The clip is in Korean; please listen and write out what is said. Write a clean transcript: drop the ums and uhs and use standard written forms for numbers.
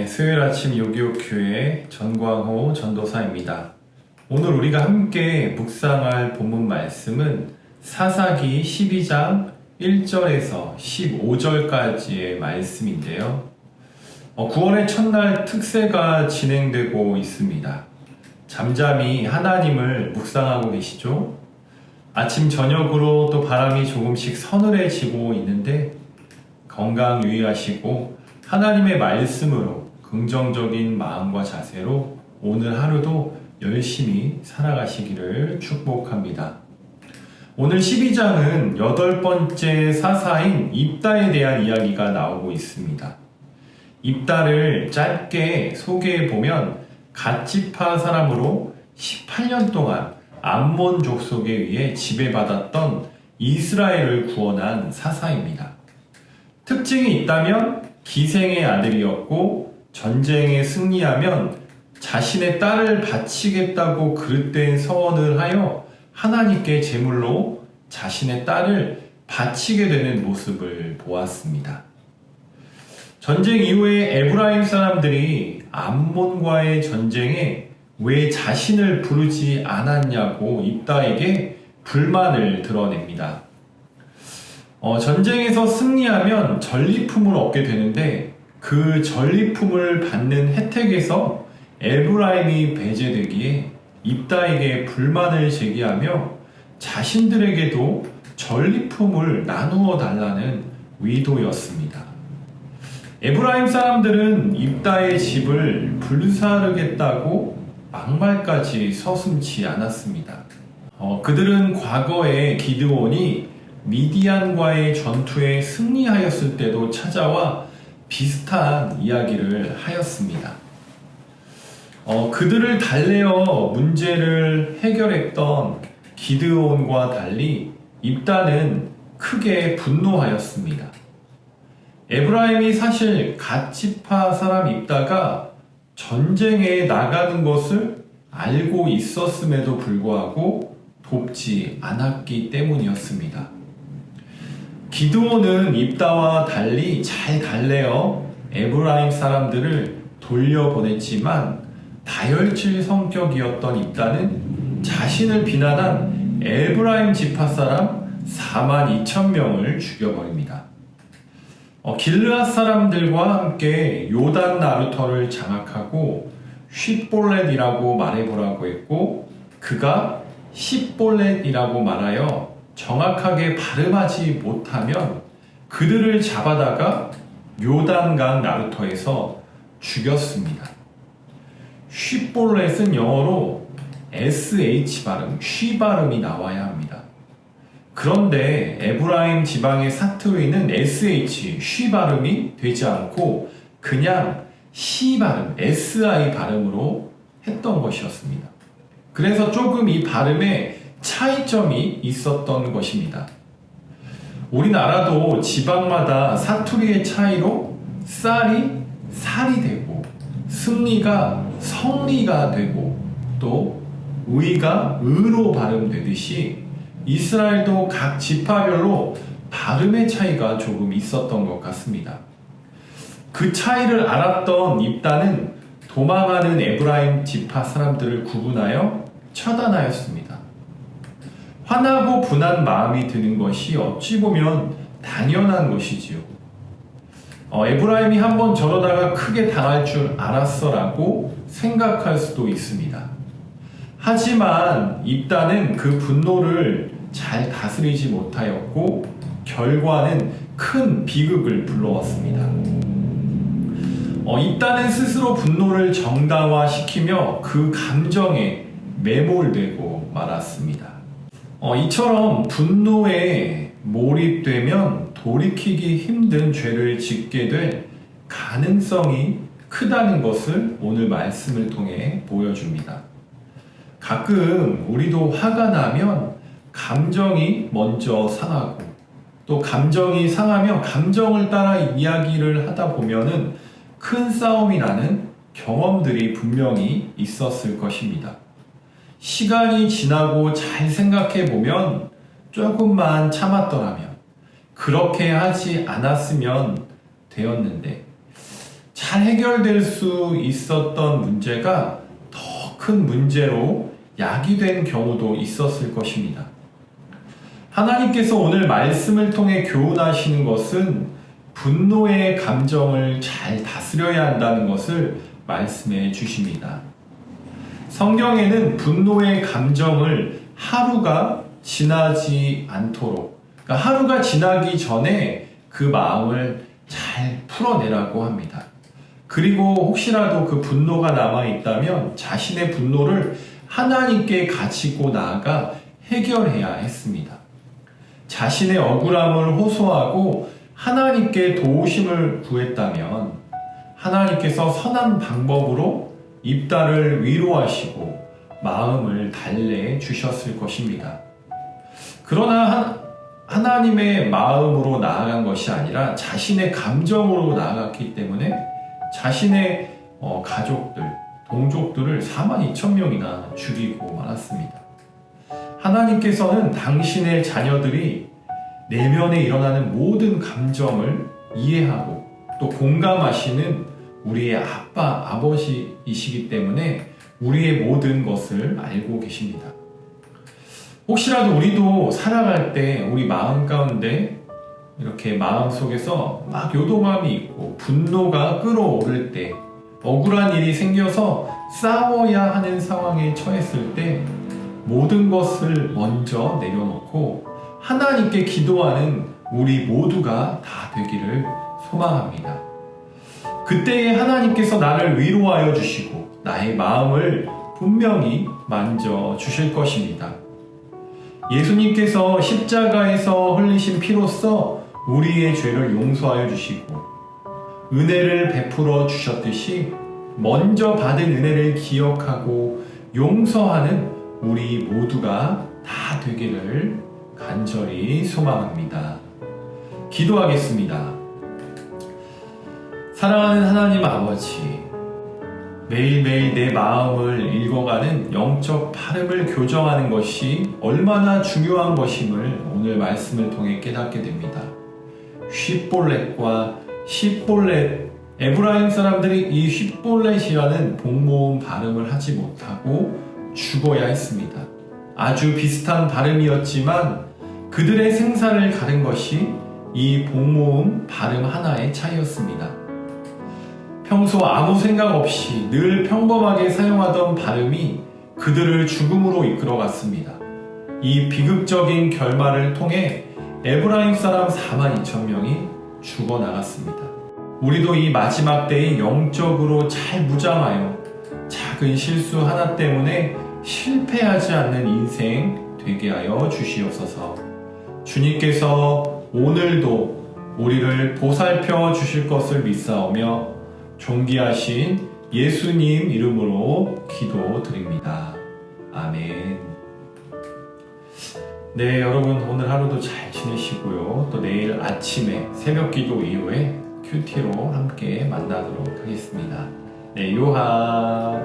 수요일 아침 요기요교회 전광호 전도사입니다. 오늘 우리가 함께 묵상할 본문 말씀은 사사기 12장 1절에서 15절까지의 말씀인데요. 9월의 첫날 특세가 진행되고 있습니다. 잠잠히 하나님을 묵상하고 계시죠? 아침 저녁으로 또 바람이 조금씩 서늘해지고 있는데 건강 유의하시고 하나님의 말씀으로 긍정적인 마음과 자세로 오늘 하루도 열심히 살아가시기를 축복합니다. 오늘 12장은 8번째 사사인 입다에 대한 이야기가 나오고 있습니다. 입다를 짧게 소개해보면 갓지파 사람으로 18년 동안 암몬 족속에 의해 지배받았던 이스라엘을 구원한 사사입니다. 특징이 있다면 기생의 아들이었고 전쟁에 승리하면 자신의 딸을 바치겠다고 그릇된 서원을 하여 하나님께 제물로 자신의 딸을 바치게 되는 모습을 보았습니다. 전쟁 이후에 에브라임 사람들이 암몬과의 전쟁에 왜 자신을 부르지 않았냐고 입다에게 불만을 드러냅니다. 전쟁에서 승리하면 전리품을 얻게 되는데 그 전리품을 받는 혜택에서 에브라임이 배제되기에 입다에게 불만을 제기하며 자신들에게도 전리품을 나누어 달라는 의도였습니다. 에브라임 사람들은 입다의 집을 불사르겠다고 막말까지 서슴지 않았습니다. 그들은 과거에 기드온이 미디안과의 전투에 승리하였을 때도 찾아와 비슷한 이야기를 하였습니다. 그들을 달래어 문제를 해결했던 기드온과 달리 입다는 크게 분노하였습니다. 에브라임이 사실 갓지파 사람 입다가 전쟁에 나가는 것을 알고 있었음에도 불구하고 돕지 않았기 때문이었습니다. 기드온은 입다와 달리 잘 달래어 에브라임 사람들을 돌려보냈지만 다혈질 성격이었던 입다는 자신을 비난한 에브라임 지파 사람 42,000명을 죽여버립니다. 길르앗 사람들과 함께 요단 나루터를 장악하고 쉿볼렛이라고 말해보라고 했고 그가 쉿볼렛이라고 말하여 정확하게 발음하지 못하면 그들을 잡아다가 요단강 나루터에서 죽였습니다. 쉿볼렛은 영어로 SH 발음, 쉬 발음이 나와야 합니다. 그런데 에브라임 지방의 사투리는 SH, 쉬 발음이 되지 않고 그냥 시 발음, SI 발음으로 했던 것이었습니다. 그래서 조금 이 발음에 차이점이 있었던 것입니다. 우리나라도 지방마다 사투리의 차이로 쌀이 살이 되고 승리가 성리가 되고 또 의가 의로 발음되듯이 이스라엘도 각 지파별로 발음의 차이가 조금 있었던 것 같습니다. 그 차이를 알았던 입다는 도망하는 에브라임 지파 사람들을 구분하여 처단하였습니다. 화나고 분한 마음이 드는 것이 어찌 보면 당연한 것이지요. 에브라임이 한번 저러다가 크게 당할 줄 알았어라고 생각할 수도 있습니다. 하지만 입다는 그 분노를 잘 다스리지 못하였고 결과는 큰 비극을 불러왔습니다. 입다는 스스로 분노를 정당화시키며 그 감정에 매몰되고 말았습니다. 이처럼 분노에 몰입되면 돌이키기 힘든 죄를 짓게 될 가능성이 크다는 것을 오늘 말씀을 통해 보여줍니다. 가끔 우리도 화가 나면 감정이 먼저 상하고 또 감정이 상하면 감정을 따라 이야기를 하다 보면은 큰 싸움이 나는 경험들이 분명히 있었을 것입니다. 시간이 지나고 잘 생각해 보면 조금만 참았더라면 그렇게 하지 않았으면 되었는데 잘 해결될 수 있었던 문제가 더 큰 문제로 야기된 경우도 있었을 것입니다. 하나님께서 오늘 말씀을 통해 교훈하시는 것은 분노의 감정을 잘 다스려야 한다는 것을 말씀해 주십니다. 성경에는 분노의 감정을 하루가 지나지 않도록, 그러니까 하루가 지나기 전에 그 마음을 잘 풀어내라고 합니다. 그리고 혹시라도 그 분노가 남아있다면 자신의 분노를 하나님께 가지고 나아가 해결해야 했습니다. 자신의 억울함을 호소하고 하나님께 도우심을 구했다면 하나님께서 선한 방법으로 입다를 위로하시고 마음을 달래 주셨을 것입니다. 그러나 하나님의 마음으로 나아간 것이 아니라 자신의 감정으로 나아갔기 때문에 자신의 가족들, 동족들을 42,000명이나 죽이고 말았습니다. 하나님께서는 당신의 자녀들이 내면에 일어나는 모든 감정을 이해하고 또 공감하시는 우리의 아빠, 아버지이시기 때문에 우리의 모든 것을 알고 계십니다. 혹시라도 우리도 살아갈 때 우리 마음 가운데 이렇게 마음 속에서 막 요동함이 있고 분노가 끓어오를 때, 억울한 일이 생겨서 싸워야 하는 상황에 처했을 때 모든 것을 먼저 내려놓고 하나님께 기도하는 우리 모두가 다 되기를 소망합니다. 그때에 하나님께서 나를 위로하여 주시고 나의 마음을 분명히 만져 주실 것입니다. 예수님께서 십자가에서 흘리신 피로써 우리의 죄를 용서하여 주시고 은혜를 베풀어 주셨듯이 먼저 받은 은혜를 기억하고 용서하는 우리 모두가 다 되기를 간절히 소망합니다. 기도하겠습니다. 사랑하는 하나님 아버지, 매일매일 내 마음을 읽어가는 영적 발음을 교정하는 것이 얼마나 중요한 것임을 오늘 말씀을 통해 깨닫게 됩니다. 쉿볼렛과 시볼렛, 에브라임 사람들이 이 쉿볼렛이라는 복모음 발음을 하지 못하고 죽어야 했습니다. 아주 비슷한 발음이었지만 그들의 생사를 가른 것이 이 복모음 발음 하나의 차이였습니다. 평소 아무 생각 없이 늘 평범하게 사용하던 발음이 그들을 죽음으로 이끌어갔습니다. 이 비극적인 결말을 통해 에브라임 사람 42,000명이 죽어나갔습니다. 우리도 이 마지막 때에 영적으로 잘 무장하여 작은 실수 하나 때문에 실패하지 않는 인생 되게 하여 주시옵소서. 주님께서 오늘도 우리를 보살펴 주실 것을 믿사오며 존귀하신 예수님 이름으로 기도드립니다. 아멘. 네, 여러분 오늘 하루도 잘 지내시고요. 또 내일 아침에 새벽 기도 이후에 큐티로 함께 만나도록 하겠습니다. 네, 요하.